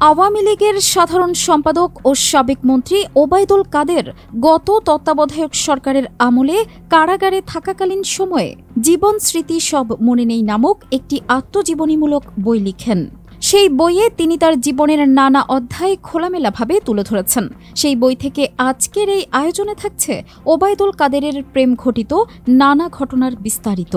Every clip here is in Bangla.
আওয়ামী লীগের সাধারণ সম্পাদক ও সাবেক মন্ত্রী ওবায়দুল কাদের গত তত্ত্বাবধায়ক সরকারের আমলে কারাগারে থাকাকালীন সময়ে জীবন স্মৃতি সব মনে নেই নামক একটি আত্মজীবনীমূলক বই লিখেন। সেই বইয়ে তিনি তার জীবনের নানা অধ্যায় খোলামেলাভাবে তুলে ধরেছেন। সেই বই থেকে আজকের এই আয়োজনে থাকছে ওবায়দুল কাদেরের প্রেম ঘটিত নানা ঘটনার বিস্তারিত।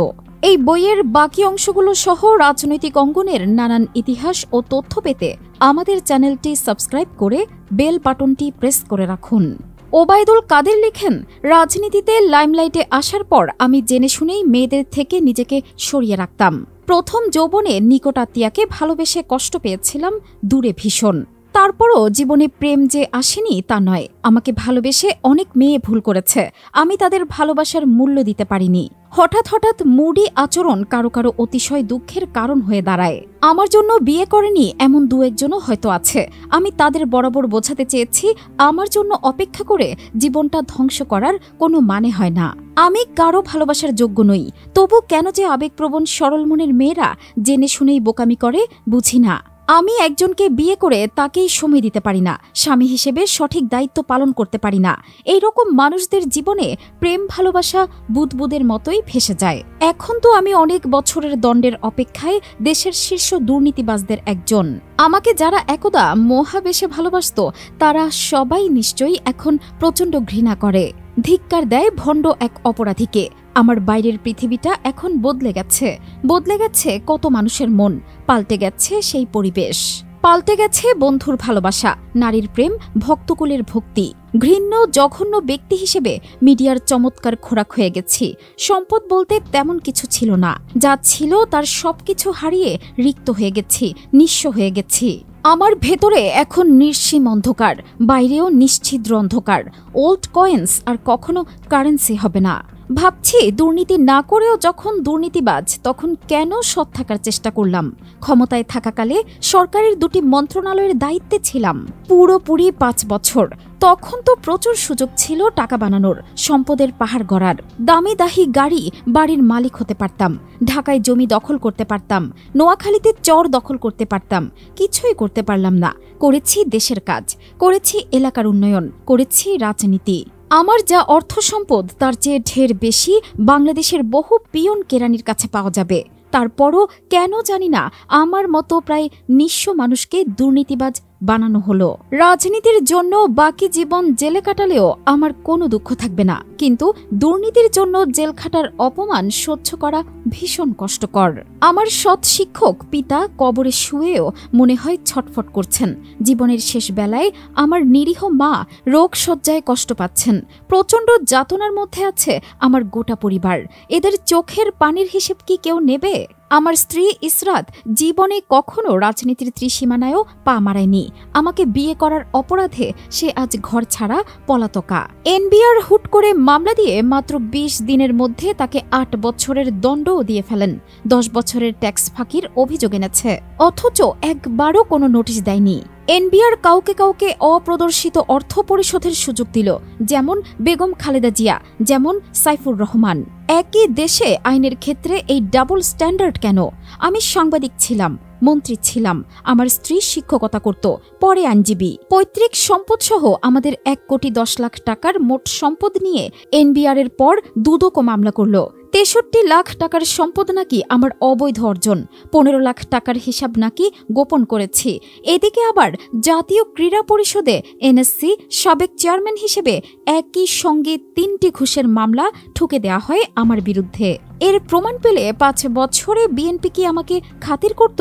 এই বইয়ের বাকি অংশগুলো সহ রাজনৈতিক অঙ্গনের নানান ইতিহাস ও তথ্য পেতে আমাদের চ্যানেলটি সাবস্ক্রাইব করে বেল বাটনটি প্রেস করে রাখুন। ওবায়দুল কাদের লিখেন, রাজনীতিতে লাইমলাইটে আসার পর আমি জেনে শুনেই মেয়েদের থেকে নিজেকে সরিয়ে রাখতাম। প্রথম যৌবনে নিকটাত্মীয়াকে ভালোবেসে কষ্ট পেয়েছিলাম দূরে ভীষণ। তারপরও জীবনে প্রেম যে আসেনি তা নয়, আমাকে ভালোবেসে অনেক মেয়ে ভুল করেছে, আমি তাদের ভালোবাসার মূল্য দিতে পারিনি। হঠাৎ হঠাৎ মুডি আচরণ কারো কারো অতিশয় দুঃখের কারণ হয়ে দাঁড়ায়। আমার জন্য বিয়ে করেনি এমন দু একজনও হয়তো আছে। আমি তাদের বরাবর বোঝাতে চেয়েছি, আমার জন্য অপেক্ষা করে জীবনটা ধ্বংস করার কোনো মানে হয় না। আমি কারো ভালোবাসার যোগ্য নই, তবু কেন যে আবেগপ্রবণ সরল মনের মেয়েরা জেনে শুনেই বোকামি করে বুঝি না। আমি একজনকে বিয়ে করে তাকেই সময় দিতে পারি না, স্বামী হিসেবে সঠিক দায়িত্ব পালন করতে পারি না। এই রকম মানুষদের জীবনে প্রেম ভালোবাসা বুদবুদের মতোই ভেসে যায়। এখন তো আমি অনেক বছরের দণ্ডের অপেক্ষায় দেশের শীর্ষ দুর্নীতিবাজদের একজন। আমাকে যারা একদা মহাবেশে ভালোবাসত তারা সবাই নিশ্চয়ই এখন প্রচণ্ড ঘৃণা করে, ধিক্কার দেয় ভণ্ড এক অপরাধীকে। আমার বাইরের পৃথিবীটা এখন বদলে গেছে কত মানুষের মন, পাল্টে গেছে সেই পরিবেশ, পাল্টে গেছে বন্ধুর ভালোবাসা, নারীর প্রেম, ভক্তকুলের ভক্তি। ঘৃণ্য জঘন্য ব্যক্তি হিসেবে মিডিয়ার চমৎকার খোরাক হয়ে গেছি। সম্পদ বলতে তেমন কিছু ছিল না, যা ছিল তার সবকিছু হারিয়ে রিক্ত হয়ে গেছি, নিঃস্ব হয়ে গেছি। আমার ভেতরে এখন নিঃসীম অন্ধকার, বাইরেও নিশ্ছিদ্র অন্ধকার। ওল্ড কয়েন্স আর কখনো কারেন্সি হবে না। ভাবছি, দুর্নীতি না করেও যখন দুর্নীতিবাজ, তখন কেন সৎ থাকার চেষ্টা করলাম? ক্ষমতায় থাকাকালে সরকারের দুটি মন্ত্রণালয়ের দায়িত্বে ছিলাম পুরোপুরি 5 বছর। তখন তো প্রচুর সুযোগ ছিল টাকা বানানোর, সম্পদের পাহাড় গড়ার। দামি দাহি গাড়ি বাড়ির মালিক হতে পারতাম, ঢাকায় জমি দখল করতে পারতাম, নোয়াখালীতে চর দখল করতে পারতাম। কিছুই করতে পারলাম না। করেছি দেশের কাজ, করেছি এলাকার উন্নয়ন, করেছি রাজনীতি। আমার যা অর্থ সম্পদ তার চেয়ে ঢের বেশি বাংলাদেশের বহু পিয়ন কেরানির কাছে পাওয়া যাবে। তারপরও কেন জানি না আমার মতো প্রায় নিঃস্ব মানুষকে দুর্নীতিবাজ বানানো হলো। রাজনীতির জন্য বাকি জীবন জেলে কাটালেও আমার কোনো দুঃখ থাকবে না, কিন্তু দুর্নীতির জন্য জেল খাটার অপমান সহ্য করা ভীষণ কষ্টকর। আমার সৎ শিক্ষক পিতা কবরে শুয়েও মনে হয় ছটফট করছেন। জীবনের শেষ বেলায় আমার নিরীহ মা রোগ শয্যায় কষ্ট পাচ্ছেন। প্রচণ্ড যাতনার মধ্যে আছে আমার গোটা পরিবার। এদের চোখের পানির হিসেব কি কেউ নেবে? আমার স্ত্রী ইসরাত জীবনে কখনো রাজনীতির ত্রিসীমানায়ও পা মারায়নি। আমাকে বিয়ে করার অপরাধে সে আজ ঘর ছাড়া পলাতকা। এনবিআর হুট করে মামলা দিয়ে মাত্র 20 দিনের মধ্যে তাকে 8 বছরের দণ্ডও দিয়ে ফেলেন। 10 বছরের ট্যাক্স ফাঁকির অভিযোগ এনেছে, অথচ একবারও কোনো নোটিশ দেয়নি। এনবিআর কাউকে কাউকে অপ্রদর্শিত অর্থ পরিশোধের সুযোগ দিল, যেমন বেগম খালেদা জিয়া, যেমন সাইফুর রহমান। একই দেশে আইনের ক্ষেত্রে এই ডাবল স্ট্যান্ডার্ড কেন? আমি সাংবাদিক ছিলাম, মন্ত্রী ছিলাম, আমার স্ত্রী শিক্ষকতা করত, পরে আইনজীবী। পৈতৃক সম্পদ সহ আমাদের 1,10,00,000 টাকার মোট সম্পদ নিয়ে এনবিআর এর পর দুদকও মামলা করল। 63 লাখ টাকার সম্পদ নাকি আমার অবৈধ অর্জন, 15 লাখ টাকার হিসাব নাকি গোপন করেছি। এদিকে আবার জাতীয় ক্রীড়া পরিষদে এনএসসি সাবেক চেয়ারম্যান হিসেবে একই সঙ্গে 3টি ঘুষের মামলা ঠুকে দেওয়া হয় আমার বিরুদ্ধে। এর প্রমাণ পেলে 5 বছরে বিএনপি কি আমাকে খাতির করত?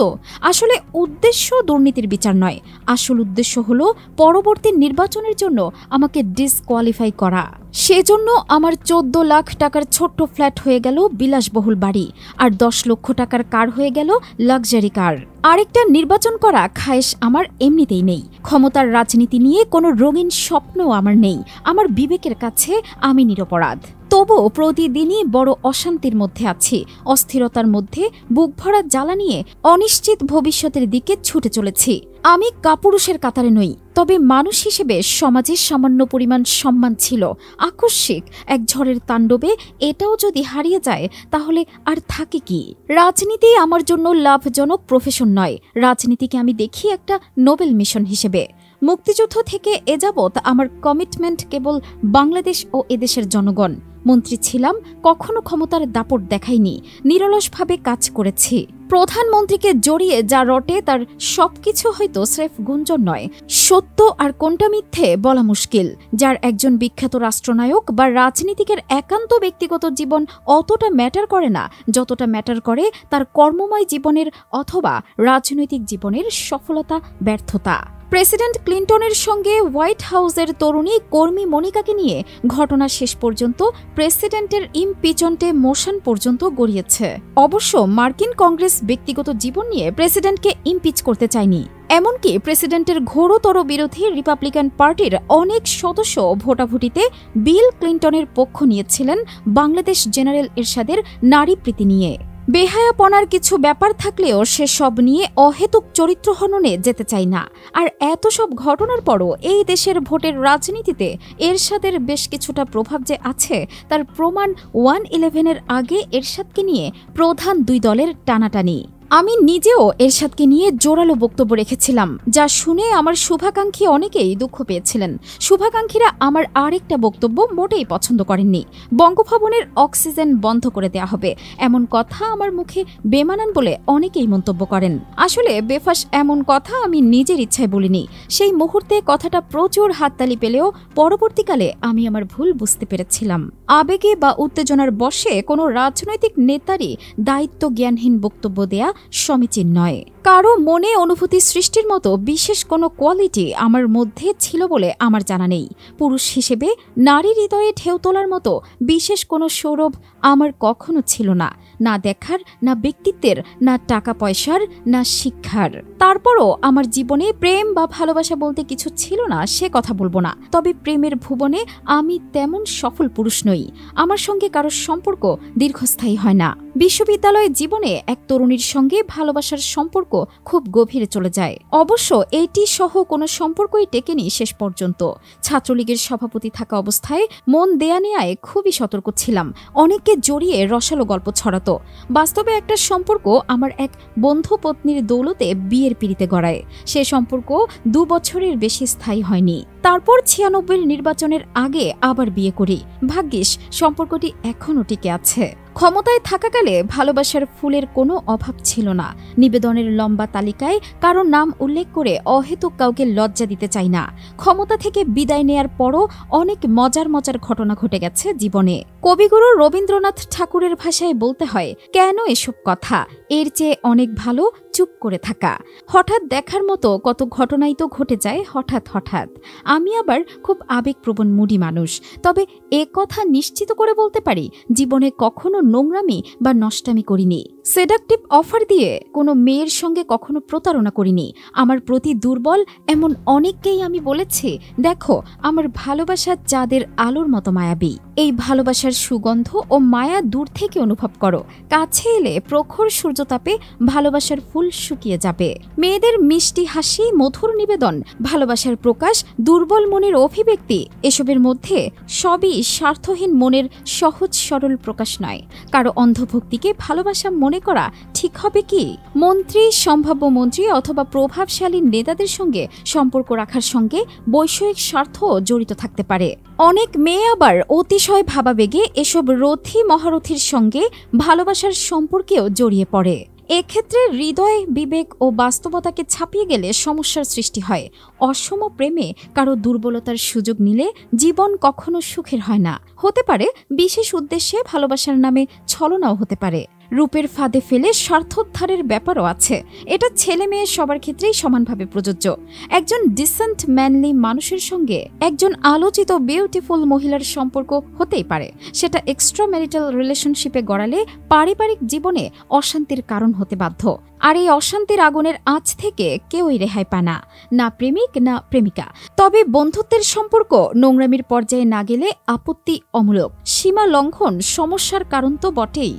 আসলে উদ্দেশ্য দুর্নীতির বিচার নয়, আসল উদ্দেশ্য হলো পরবর্তী নির্বাচনের জন্য আমাকে ডিসকোয়ালিফাই করা। সেজন্য আমার 14 লাখ টাকার ছোট্ট ফ্ল্যাট হয়ে গেল বিলাসবহুল বাড়ি, আর 10 লক্ষ টাকার কার হয়ে গেল লাক্সারি কার। আরেকটা নির্বাচন করা খায়েশ আমার এমনিতেই নেই। ক্ষমতার রাজনীতি নিয়ে কোনো রঙিন স্বপ্নও আমার নেই। আমার বিবেকের কাছে আমি নিরপরাধ। তবুও প্রতিদিনই বড় অশান্তির মধ্যে আছি, অস্থিরতার মধ্যে বুক ভরা জ্বালা নিয়ে অনিশ্চিত ভবিষ্যতের দিকে ছুটে চলেছি। আমি কাপুরুষের কাতারে নই, তবে মানুষ হিসেবে সমাজে সামান্য পরিমাণ সম্মান ছিল। আকস্মিক এক ঝড়ের তাণ্ডবে এটাও যদি হারিয়ে যায় তাহলে আর থাকে কি? রাজনীতি আমার জন্য লাভজনক প্রফেশন নয়। রাজনীতিকে আমি দেখি একটা নোবেল মিশন হিসেবে। মুক্তিযুদ্ধ থেকে এযাবৎ আমার কমিটমেন্ট কেবল বাংলাদেশ ও এদেশের জনগণ। মন্ত্রী ছিলাম, কখনো ক্ষমতার দাপট দেখাইনি, নিরলসভাবে কাজ করেছি। প্রধানমন্ত্রীকে জড়িয়ে যা রটে তার সবকিছু হয়তো স্রেফ গুঞ্জন নয়, সত্য আর কোনটা মিথ্যে বলা মুশকিল। যার একজন বিখ্যাত রাষ্ট্রনায়ক বা রাজনীতিকের একান্ত ব্যক্তিগত জীবন অতটা ম্যাটার করে না যতটা ম্যাটার করে তার কর্মময় জীবনের অথবা রাজনৈতিক জীবনের সফলতা ব্যর্থতা। প্রেসিডেন্ট ক্লিন্টনের সঙ্গে হোয়াইট হাউসের তরুণী কর্মী মনিকাকে নিয়ে ঘটনা শেষ পর্যন্ত প্রেসিডেন্টের ইমপিচমেন্টে মোশন পর্যন্ত গড়িয়েছে। অবশ্য মার্কিন কংগ্রেস ব্যক্তিগত জীবন নিয়ে প্রেসিডেন্টকে ইমপিচ করতে চায়নি। এমনকি প্রেসিডেন্টের ঘোরতর বিরোধী রিপাবলিকান পার্টির অনেক সদস্য ভোটাভুটিতে বিল ক্লিন্টনের পক্ষ নিয়েছিলেন বাংলাদেশ জেনারেল এরশাদের নারী প্রীতি নিয়ে। বেহায়াপনার কিছু ব্যাপার থাকলেও সেসব নিয়ে অহেতুক চরিত্র হননে যেতে চাই না। আর এত সব ঘটনার পরও এই দেশের ভোটের রাজনীতিতে এরশাদের বেশ কিছুটা প্রভাব যে আছে তার প্রমাণ 1/11-এর আগে এরশাদকে নিয়ে প্রধান দুই দলের টানাটানি। আমি নিজেও এরশাদকে নিয়ে জোরালো বক্তব্য রেখেছিলাম, যা শুনে আমার শুভাকাঙ্ক্ষী অনেকেই দুঃখ পেয়েছিলেন। শুভাকাঙ্ক্ষীরা আমার আরেকটা বক্তব্য মোটেই পছন্দ করেননি। বঙ্গভবনের অক্সিজেন বন্ধ করে দেয়া হবে এমন কথা আমার মুখে বেমানান বলে অনেকেই মন্তব্য করেন। আসলে বেফাস এমন কথা আমি নিজের ইচ্ছায় বলিনি। সেই মুহূর্তে কথাটা প্রচুর হাততালি পেলেও পরবর্তীকালে আমি আমার ভুল বুঝতে পেরেছিলাম। আবেগে বা উত্তেজনার বশে কোনো রাজনৈতিক নেতারই দায়িত্ব জ্ঞানহীন বক্তব্য দেয়া সমীচীন নয়। কারো মনে অনুভূতি সৃষ্টির মতো বিশেষ কোনো কোয়ালিটি আমার মধ্যে ছিল বলে আমার জানা নেই। পুরুষ হিসেবে নারী হৃদয়ে ঢেউ তোলার মতো বিশেষ কোনো সৌরভ আমার কখনো ছিল না, না দেখার, না ব্যক্তিত্বের, না টাকা পয়সার, না শিক্ষার। তারপরও আমার জীবনে প্রেম বা ভালোবাসা বলতে কিছু ছিল না সে কথা বলবো না, তবে প্রেমের ভুবনে আমি তেমন সফল পুরুষ নই। আমার সঙ্গে কারোর সম্পর্ক দীর্ঘস্থায়ী হয় না। বিশ্ববিদ্যালয় জীবনে এক তরুণীর সঙ্গে ভালোবাসার সম্পর্ক খুব গভীরে চলে যায়। অবশ্য এইটি সহ কোনো সম্পর্কই টেকেনি শেষ পর্যন্ত। ছাত্রলীগের সভাপতি থাকা অবস্থায় মন দেয়া নেয়ায় খুবই সতর্ক ছিলাম। অনেককে জড়িয়ে রসালো গল্প ছড়াতো। বাস্তবে একটা সম্পর্ক আমার এক বন্ধু পত্নীর দৌলতে বিয়ের পিড়িতে গড়ায়। সে সম্পর্ক 2 বছরের বেশি স্থায়ী হয়নি। তারপর 96-এর নির্বাচনের আগে আবার বিয়ে করি। ভাগ্যিস সম্পর্কটি এখনও টিকে আছে। ক্ষমতায় থাকাকালে ভালোবাসার ফুলের কোনো অভাব ছিল না। নিবেদনের লম্বা তালিকায় কারো নাম উল্লেখ করে অহেতুক কাউকে লজ্জা দিতে চাই না। ক্ষমতা থেকে বিদায় নেয়ার পরও অনেক মজার মজার ঘটনা ঘটে গেছে জীবনে। কবিগুরু রবীন্দ্রনাথ ঠাকুরের ভাষায় বলতে হয়, কেন এসব কথা, এর চেয়ে অনেক ভালো চুপ করে থাকা। হঠাৎ দেখার মতো কত ঘটনাই তো ঘটে যায় হঠাৎ হঠাৎ। আমি আবার খুব আবেগপ্রবণ মুডি মানুষ, তবে এ কথা নিশ্চিত করে বলতে পারি জীবনে কখনো নোংরামি বা নষ্টামি করিনি। সেডাকটিভ অফার দিয়ে কোনো মেয়ের সঙ্গে কখনো প্রতারণা করিনি। আমার প্রতি দুর্বল এমন অনেককেই আমি বলেছি, দেখো আমার ভালোবাসা চাঁদের আলোর মতো মায়াবী। এই ভালোবাসার সুগন্ধ ও মায়া দূর থেকে অনুভব করো, কাছে এলে প্রখর সূর্যতাপে ভালোবাসার ফুল শুকিয়ে যাবে। মেয়েদের মিষ্টি হাসি, মধুর নিবেদন, ভালোবাসার প্রকাশ, দুর্বল মনের অভিব্যক্তি, এসবের মধ্যে সবই স্বার্থহীন মনের সহজ সরল প্রকাশ নয়। কারো অন্ধভক্তিকে ভালোবাসা মনে করা ঠিক হবে কি? মন্ত্রী, সম্ভাব্য মন্ত্রী অথবা প্রভাবশালী নেতাদের সঙ্গে সম্পর্ক রাখার সঙ্গে বৈষয়িক স্বার্থ জড়িত থাকতে পারে। অনেক মেয়ে আবার অতিশয় ভাবাবেগে এসব রথী মহারথীর সঙ্গে ভালোবাসার সম্পর্কেও জড়িয়ে পড়ে। এক্ষেত্রে হৃদয়, বিবেক ও বাস্তবতাকে ছাপিয়ে গেলে সমস্যার সৃষ্টি হয়। অসম প্রেমে কারো দুর্বলতার সুযোগ নিলে জীবন কখনো সুখের হয় না। হতে পারে বিশেষ উদ্দেশ্যে ভালোবাসার নামে ছলনাও হতে পারে। রূপের ফাঁদে ফেলে স্বার্থোদ্ধারের ব্যাপারও আছে। এটা ছেলে মেয়ে সবার ক্ষেত্রেই সমানভাবে প্রযোজ্য। একজন ডিসেন্ট ম্যানলি মানুষের সঙ্গে একজন আলোচিত বিউটিফুল মহিলার সম্পর্ক হতেই পারে। সেটা এক্সট্রা ম্যারিটাল রিলেশনশিপে গড়ালে পারিবারিক জীবনে অশান্তির কারণ হতে বাধ্য। আর এই অশান্তির আগুনের আঁচ থেকে কেউই রেহাই পায় না, না প্রেমিক না প্রেমিকা। তবে বন্ধুত্বের সম্পর্ক নোংরামির পর্যায়ে না গেলে আপত্তি অমূলক। সীমা লঙ্ঘন সমস্যার কারণ তো বটেই।